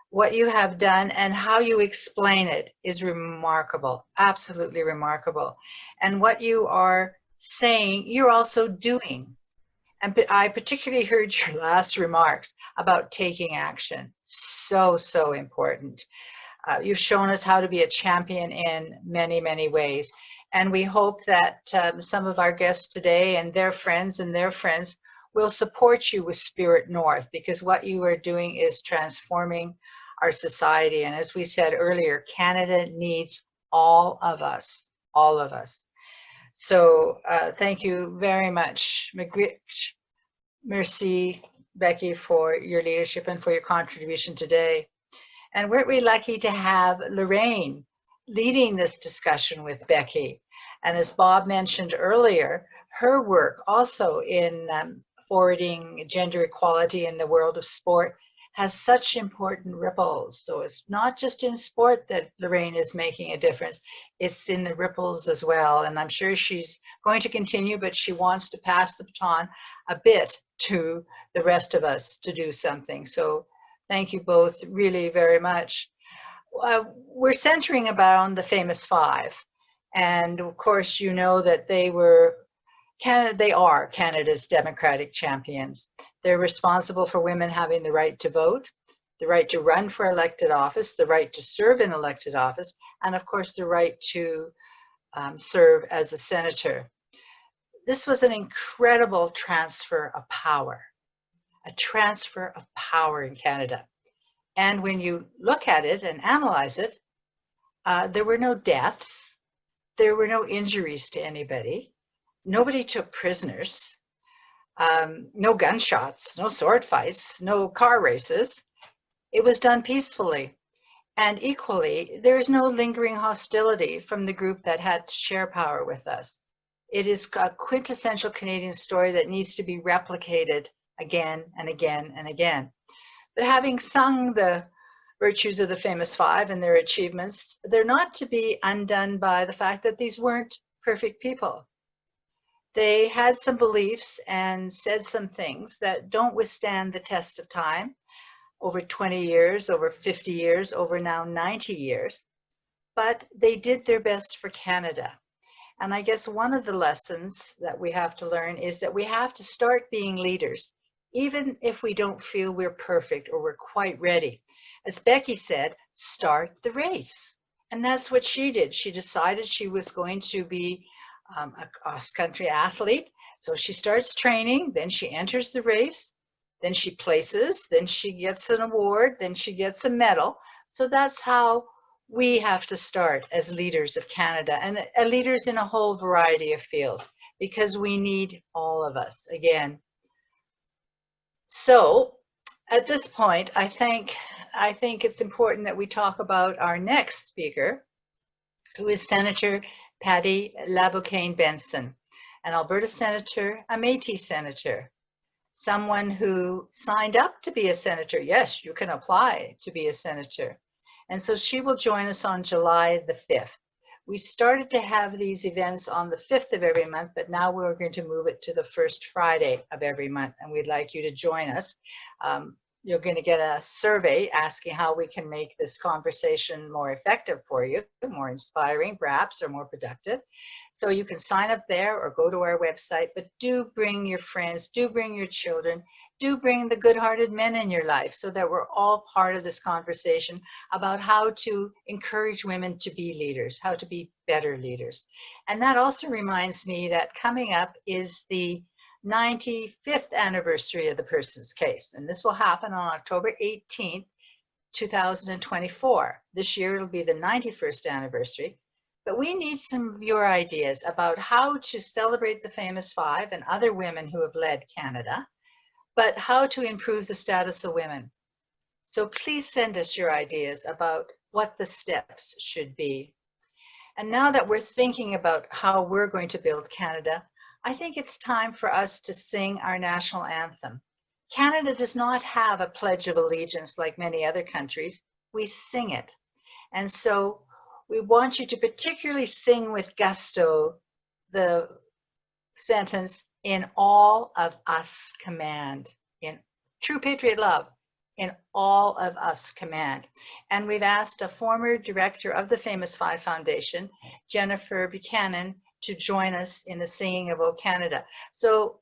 What you have done and how you explain it is remarkable, absolutely remarkable. And what you are saying, you're also doing. And I particularly heard your last remarks about taking action. So important. You've shown us how to be a champion in many ways. And we hope that some of our guests today and their friends will support you with Spirit North, because what you are doing is transforming our society. And as we said earlier, Canada needs all of us, all of us. So thank you very much. Merci, Becky, for your leadership and for your contribution today. And weren't we lucky to have Lorraine leading this discussion with Becky? And as Bob mentioned earlier, her work also in forwarding gender equality in the world of sport has such important ripples. So it's not just in sport that Lorraine is making a difference, it's in the ripples as well. And I'm sure she's going to continue, but she wants to pass the baton a bit to the rest of us to do something. So thank you both really very much. We're centering about the famous five. And of course, you know that they are Canada's democratic champions. They're responsible for women having the right to vote, the right to run for elected office, the right to serve in elected office, and of course, the right to serve as a senator. This was an incredible transfer of power, a transfer of power in Canada. And when you look at it and analyze it, there were no deaths, there were no injuries to anybody. Nobody took prisoners, no gunshots, no sword fights, no car races. It was done peacefully. And equally, there is no lingering hostility from the group that had to share power with us. It is a quintessential Canadian story that needs to be replicated again and again and again. But having sung the virtues of the famous five and their achievements, they're not to be undone by the fact that these weren't perfect people. They had some beliefs and said some things that don't withstand the test of time, over 20 years, over 50 years, over now 90 years. But they did their best for Canada. And I guess one of the lessons that we have to learn is that we have to start being leaders, even if we don't feel we're perfect or we're quite ready. As Becky said, start the race. And that's what she did. She decided she was going to be a cross-country athlete. So she starts training, then she enters the race, then she places, then she gets an award, then she gets a medal. So that's how we have to start as leaders of Canada, and leaders in a whole variety of fields, because we need all of us again. So at this point, I think it's important that we talk about our next speaker, who is Senator Patty Laboucaine-Benson, an Alberta senator, a Métis senator, someone who signed up to be a senator. Yes, you can apply to be a senator. And so she will join us on July the 5th. We started to have these events on the 5th of every month, but now we're going to move it to the first Friday of every month, and we'd like you to join us. you're going to get a survey asking how we can make this conversation more effective for you, more inspiring perhaps, or more productive. So you can sign up there or go to our website, but do bring your friends, do bring your children, do bring the good-hearted men in your life so that we're all part of this conversation about how to encourage women to be leaders, how to be better leaders. And that also reminds me that coming up is the 95th anniversary of the Persons case, and this will happen on October 18th, 2024. This year it'll be the 91st anniversary, but we need some of your ideas about how to celebrate the Famous Five and other women who have led Canada, but how to improve the status of women. So please send us your ideas about what the steps should be. And now that we're thinking about how we're going to build Canada, I think it's time for us to sing our national anthem. Canada does not have a Pledge of Allegiance like many other countries. We sing it. And so we want you to particularly sing with gusto the sentence, "In all of us command," in true patriot love, "in all of us command." And we've asked a former director of the Famous Five Foundation, Jennifer Buchanan, to join us in the singing of O Canada. So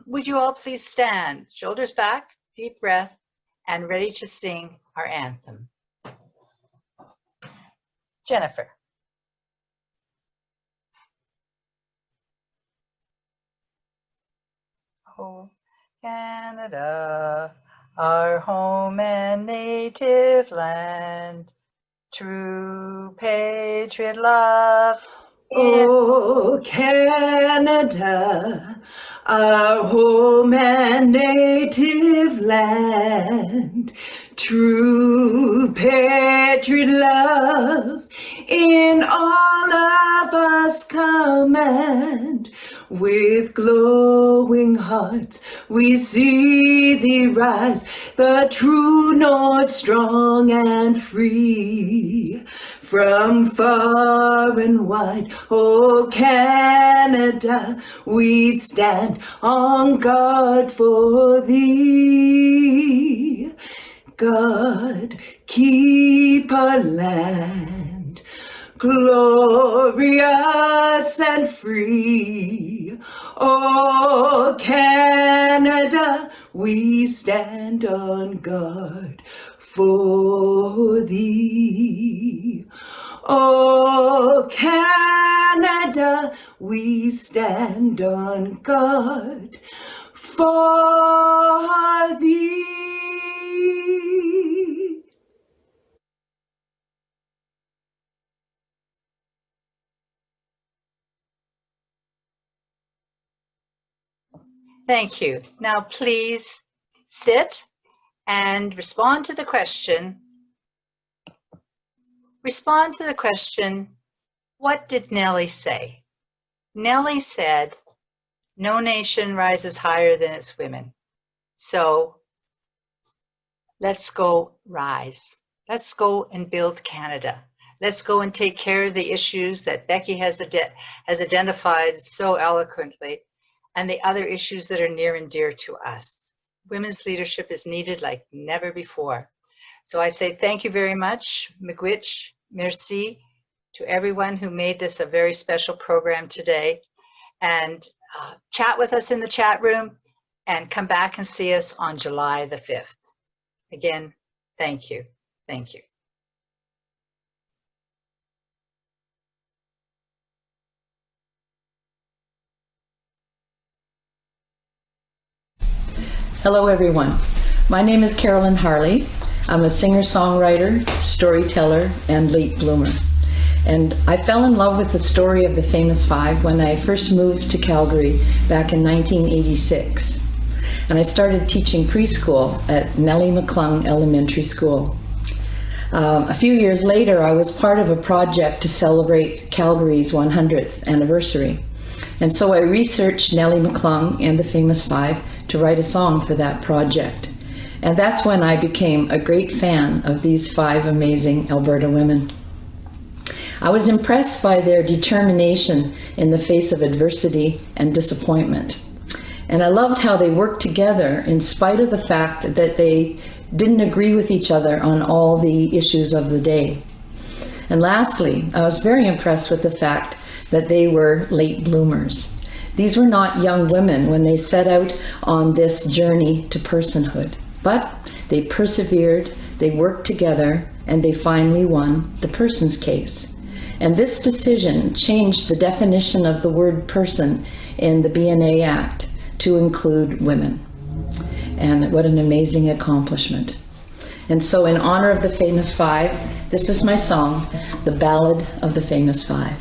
would you all please stand, shoulders back, deep breath, and ready to sing our anthem. Jennifer. O Canada, our home and native land, true patriot love. Oh, Canada, our home and native land, true patriot love, in all of us command. With glowing hearts we see thee rise, the true north, strong and free. From far and wide, oh Canada, we stand on guard for thee. God, keep our land glorious and free. Oh Canada, we stand on guard for thee. Oh Canada, we stand on guard for thee. Thank you. Now please sit and respond to the question. Respond to the question, what did Nellie say? Nellie said, no nation rises higher than its women. So let's go rise. Let's go and build Canada. Let's go and take care of the issues that Becky has identified so eloquently, and the other issues that are near and dear to us. Women's leadership is needed like never before. So I say thank you very much, miigwech, merci, to everyone who made this a very special program today. And chat with us in the chat room and come back and see us on July the 5th. Again, thank you. Thank you. Hello everyone, my name is Carolyn Harley. I'm a singer-songwriter, storyteller, and late bloomer. And I fell in love with the story of the Famous Five when I first moved to Calgary back in 1986. And I started teaching preschool at Nellie McClung Elementary School. A few years later, I was part of a project to celebrate Calgary's 100th anniversary. And so I researched Nellie McClung and the Famous Five to write a song for that project. And that's when I became a great fan of these five amazing Alberta women. I was impressed by their determination in the face of adversity and disappointment. And I loved how they worked together in spite of the fact that they didn't agree with each other on all the issues of the day. And lastly, I was very impressed with the fact that they were late bloomers. These were not young women when they set out on this journey to personhood, but they persevered, they worked together, and they finally won the person's case. And this decision changed the definition of the word person in the BNA Act to include women. And what an amazing accomplishment. And so in honor of the Famous Five, this is my song, The Ballad of the Famous Five.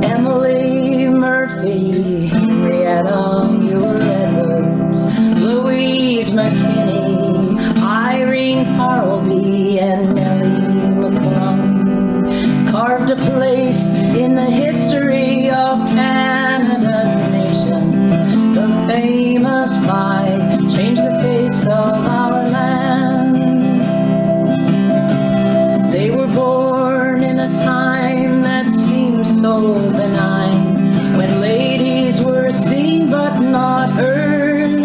Emily Murphy, Henrietta Muir Edwards, Louise McKinney, Irene Harley, and Nellie McClung carved a place in the history of Canada's nation. The famous five changed the face of our land. They were born in a time that seemed so benign, when ladies were seen but not heard,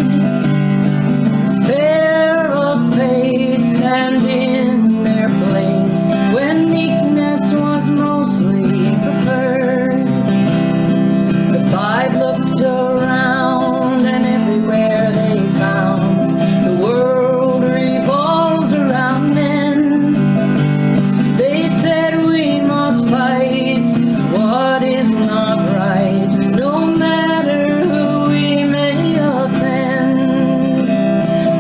fair of face and in their place, when meekness was mostly preferred. The five looked around, and everywhere they found the world revolved around men. They said we must fight what is not right, no matter who we may offend.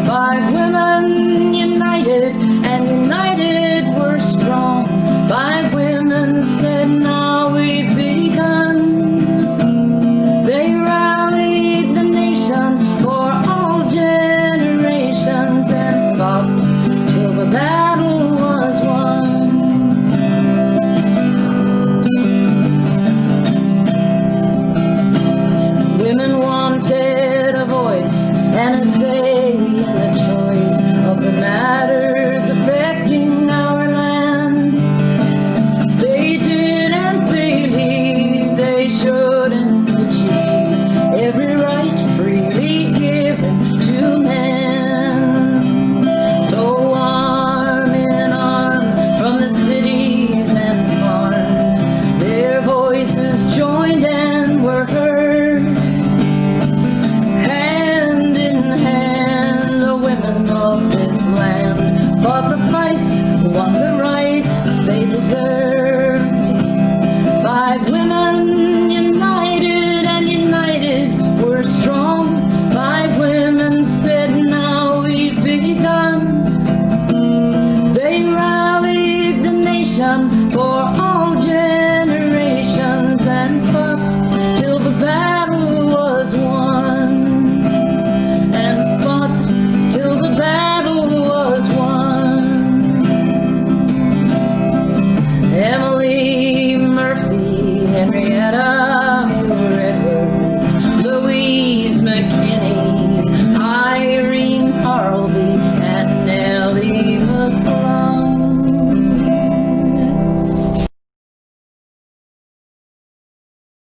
Five women united, and united we're strong. Five women said, now we've begun. They rallied the nation for all generations and fought till the battle was won. Women wanted a voice and a say in the choice of the matters affecting our land. They didn't believe they shouldn't achieve every right freely given to men. So arm in arm from the cities and farms, their voices joined and were heard. Hand in hand, the women of this land fought the fight